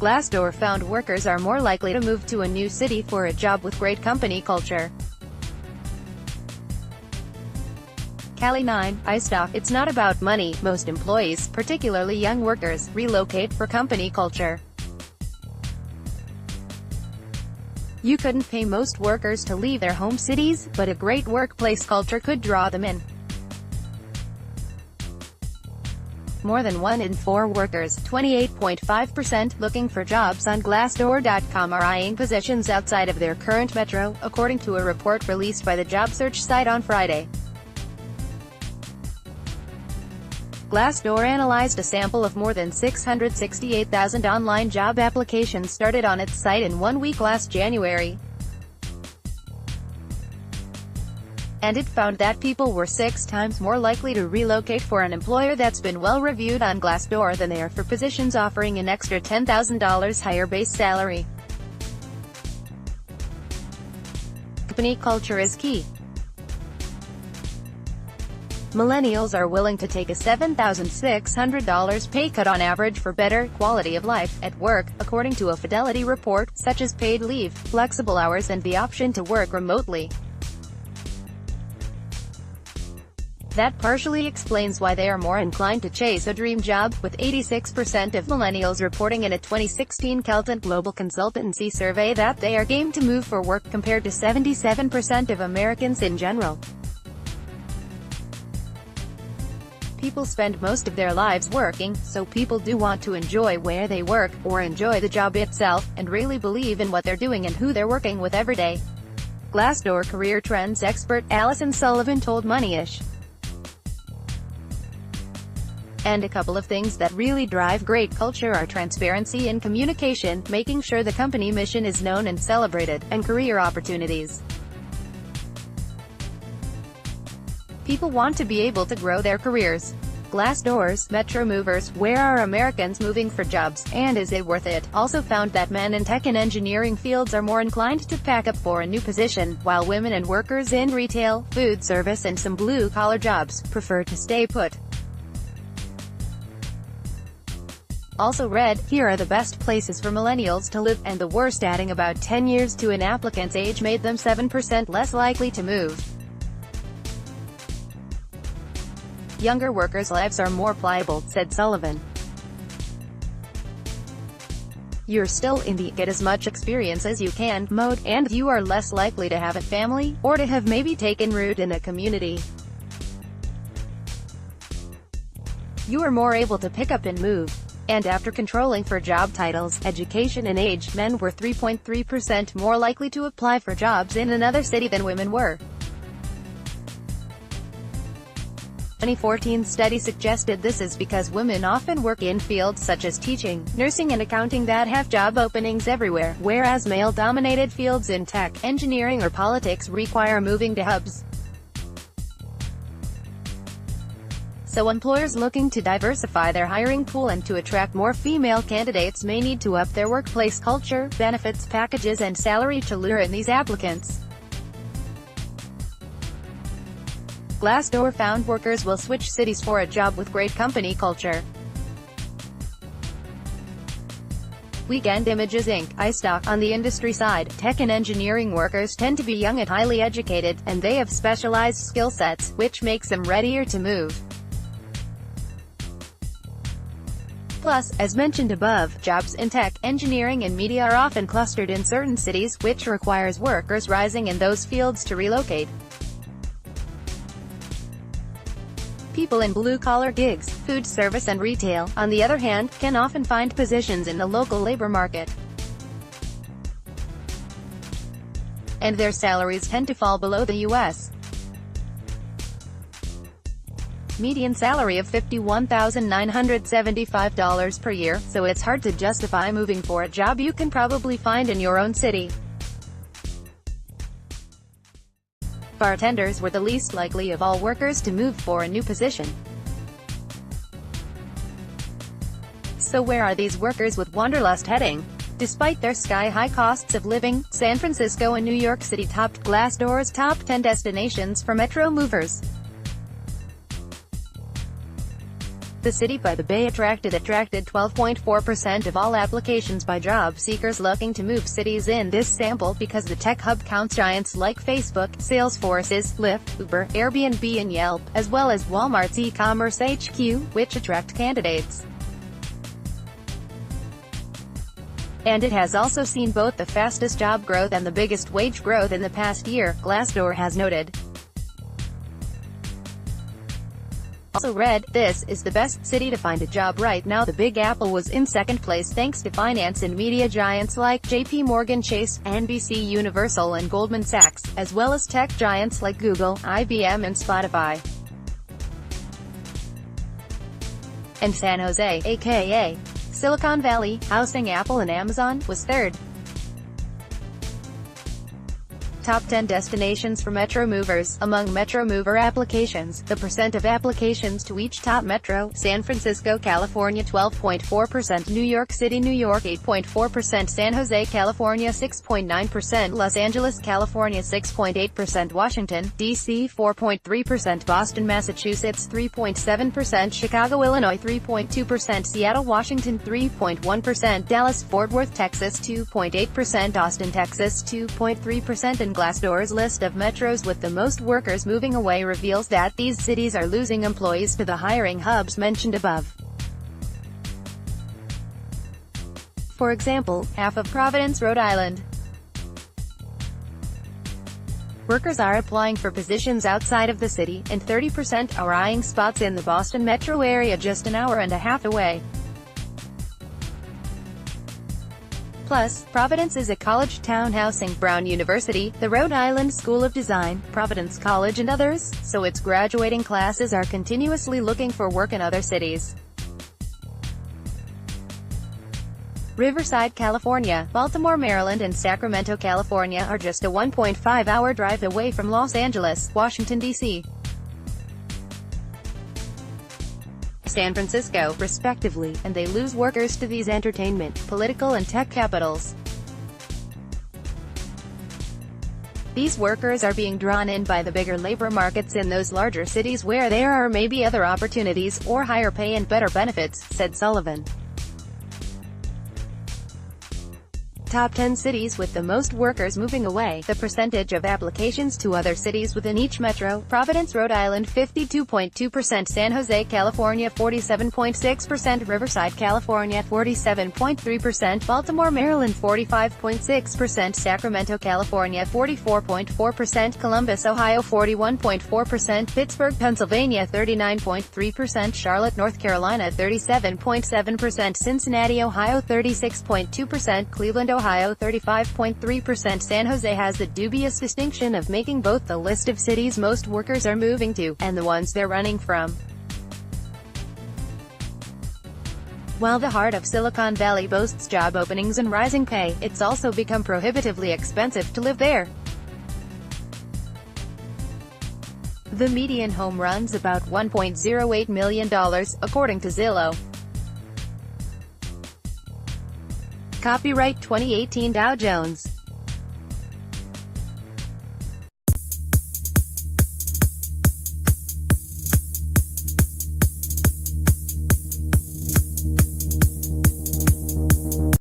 Glassdoor found workers are more likely to move to a new city for a job with great company culture. Cali 9, iStock. It's not about money. Most employees, particularly young workers, relocate for company culture. You couldn't pay most workers to leave their home cities, but a great workplace culture could draw them in. More than 1 in 4 workers, 28.5%, looking for jobs on Glassdoor.com are eyeing positions outside of their current metro, according to a report released by the job search site on Friday. Glassdoor analyzed a sample of more than 668,000 online job applications started on its site in 1 week last January. And it found that people were 6 times more likely to relocate for an employer that's been well reviewed on Glassdoor than they are for positions offering an extra $10,000 higher base salary. Company culture is key. Millennials are willing to take a $7,600 pay cut on average for better quality of life at work, according to a Fidelity report, such as paid leave, flexible hours and the option to work remotely. That partially explains why they are more inclined to chase a dream job, with 86% of millennials reporting in a 2016 Kelton Global Consultancy survey that they are game to move for work, compared to 77% of Americans in general. People spend most of their lives working, so people do want to enjoy where they work, or enjoy the job itself, and really believe in what they're doing and who they're working with every day. Glassdoor career trends expert Allison Sullivan told Moneyish. And a couple of things that really drive great culture are transparency and communication, making sure the company mission is known and celebrated, and career opportunities. People want to be able to grow their careers. Glassdoor's Metro Movers, Where Are Americans Moving for Jobs, and Is It Worth It?, also found that men in tech and engineering fields are more inclined to pack up for a new position, while women and workers in retail, food service and some blue-collar jobs prefer to stay put. Also read, here are the best places for millennials to live, and the worst. Adding about 10 years to an applicant's age made them 7% less likely to move. Younger workers' lives are more pliable, said Sullivan. You're still in the get as much experience as you can mode, and you are less likely to have a family, or to have maybe taken root in a community. You are more able to pick up and move. And after controlling for job titles, education and age, men were 3.3% more likely to apply for jobs in another city than women were. 2014 study suggested this is because women often work in fields such as teaching, nursing and accounting that have job openings everywhere, whereas male-dominated fields in tech, engineering or politics require moving to hubs. So employers looking to diversify their hiring pool and to attract more female candidates may need to up their workplace culture, benefits packages and salary to lure in these applicants. Glassdoor found workers will switch cities for a job with great company culture. Weekend Images Inc., iStock. On the industry side, tech and engineering workers tend to be young and highly educated, and they have specialized skill sets, which makes them readier to move. Plus, as mentioned above, jobs in tech, engineering and media are often clustered in certain cities, which requires workers rising in those fields to relocate. People in blue-collar gigs, food service and retail, on the other hand, can often find positions in the local labor market. And their salaries tend to fall below the U.S. median salary of $51,975 per year, so it's hard to justify moving for a job you can probably find in your own city. Bartenders were the least likely of all workers to move for a new position. So where are these workers with wanderlust heading? Despite their sky-high costs of living, San Francisco and New York City topped Glassdoor's top 10 destinations for Metro movers. The city by the Bay attracted 12.4% of all applications by job seekers looking to move cities in this sample because the tech hub counts giants like Facebook, Salesforce's, Lyft, Uber, Airbnb and Yelp, as well as Walmart's e-commerce HQ, which attract candidates. And it has also seen both the fastest job growth and the biggest wage growth in the past year, Glassdoor has noted. Also read, "This is the best city to find a job right now." The Big Apple was in second place thanks to finance and media giants like JP Morgan Chase, NBC Universal and Goldman Sachs, as well as tech giants like Google, IBM and Spotify. And San Jose, aka Silicon Valley, housing Apple and Amazon, was third. Top 10 destinations for Metro movers. Among Metro mover applications, the percent of applications to each top metro: San Francisco, California 12.4%, New York City, New York 8.4%, San Jose, California 6.9%, Los Angeles, California 6.8%, Washington, D.C. 4.3%, Boston, Massachusetts 3.7%, Chicago, Illinois 3.2%, Seattle, Washington 3.1%, Dallas, Fort Worth, Texas 2.8%, Austin, Texas 2.3%, and Glassdoor's list of metros with the most workers moving away reveals that these cities are losing employees to the hiring hubs mentioned above. For example, half of Providence, Rhode Island. Workers are applying for positions outside of the city, and 30% are eyeing spots in the Boston metro area just an hour and a half away. Plus, Providence is a college town housing Brown University, the Rhode Island School of Design, Providence College and others, so its graduating classes are continuously looking for work in other cities. Riverside, California, Baltimore, Maryland and Sacramento, California are just a 1.5-hour drive away from Los Angeles, Washington, D.C. San Francisco, respectively, and they lose workers to these entertainment, political and tech capitals. These workers are being drawn in by the bigger labor markets in those larger cities where there are maybe other opportunities, or higher pay and better benefits, said Sullivan. Top 10 cities with the most workers moving away. The percentage of applications to other cities within each metro: Providence, Rhode Island 52.2%, San Jose, California 47.6%, Riverside, California 47.3%, Baltimore, Maryland 45.6%, Sacramento, California 44.4%, Columbus, Ohio 41.4%, Pittsburgh, Pennsylvania 39.3%, Charlotte, North Carolina 37.7%, Cincinnati, Ohio 36.2%, Cleveland, Ohio 35.3%. San Jose has the dubious distinction of making both the list of cities most workers are moving to, and the ones they're running from. While the heart of Silicon Valley boasts job openings and rising pay, it's also become prohibitively expensive to live there. The median home runs about $1.08 million, according to Zillow. Copyright 2018 Dow Jones.